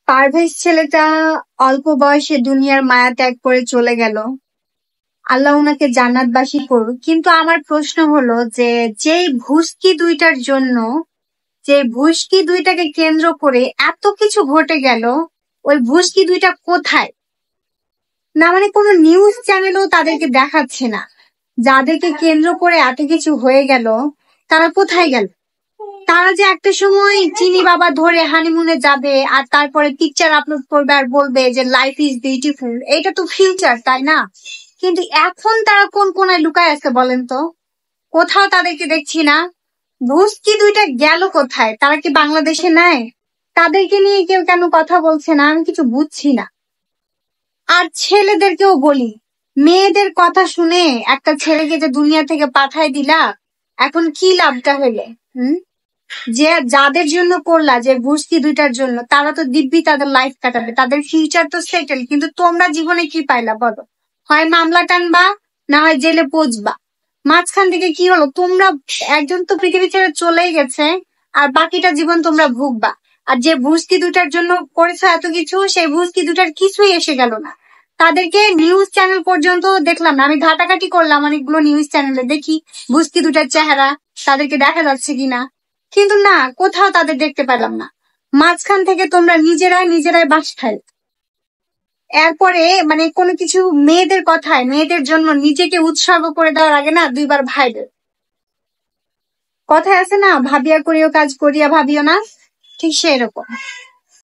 পারভেজ ছেলেটা অল্প বয়সে দুনিয়ার মায়া ত্যাগ করে চলে গেল। আল্লাহ উনাকে জান্নাতবাসী করুক। কিন্তু আমার প্রশ্ন হলো যে যেই ভুস্কি দুইটার জন্য, যে ভুস্কি দুইটাকে কেন্দ্র করে এত কিছু ঘটে গেল, ওই ভুস্কি দুইটা কোথায়? না মানে কোনো নিউজ চ্যানেলও তাদেরকে দেখাচ্ছে না। যাদেরকে কেন্দ্র করে এত কিছু হয়ে গেল তারা কোথায় গেল? তারা যে একটা সময় চিনি বাবা ধরে হানিমুনে যাবে আর তারপরে পিকচার আপলোড করবে আর বলবে যে লাইফ ইজ বিউটিফুল, এটা তো ফিউচার, তাই না? কিন্তু এখন তারা কোন কোনায় লুকায় আছে বলেন তো? কোথাও তাদেরকে দেখছি না। ভুস্কি দুইটা গেল কোথায়? তারা কি বাংলাদেশে নাই? তাদেরকে নিয়ে কেউ কেন কথা বলছে না? আমি কিছু বুঝছি না। আর ছেলেদেরকেও বলি, মেয়েদের কথা শুনে একটা ছেলেকে যে দুনিয়া থেকে পাঠায় দিলা, এখন কি লাভটা হইলে? হুম? যে যাদের জন্য করলা, যে ভুস্কি দুইটার জন্য, তারা তো দিব্যি তাদের লাইফ কাটাবে, তাদের ফিউচার তো সেটেল। কিন্তু তোমরা জীবনে কি পাইলা বলো? হয় মামলা টানবা, না হয় জেলে পচবা। মাঝখান থেকে কি হলো? তোমরা একজন তো পৃথিবী ছেড়ে চলেই গেছে, আর বাকিটা জীবন তোমরা ভুগবা। আর যে ভুস্কি দুটার জন্য করেছো এত কিছু, সেই ভুস্কি দুটার কিছুই এসে গেল না। তাদেরকে নিউজ চ্যানেল পর্যন্ত দেখলাম না। আমি ঘাটাঘাটি করলাম অনেকগুলো নিউজ চ্যানেলে, দেখি ভুস্কি দুটার চেহারা তাদেরকে দেখা যাচ্ছে কিনা, কিন্তু না, কোথাও তাদের দেখতে পেলাম না। মাঝখান থেকে তোমরা নিজেরাই বাস খাই। এরপরে মানে কোনো কিছু মেয়েদের কথায়, মেয়েদের জন্য নিজেকে উৎসর্গ করে দেওয়ার আগে না দুইবার ভাইবে। কথায় আছে না, ভাবিয়া করিও কাজ করিয়া ভাবিও না, ঠিক সেরকম।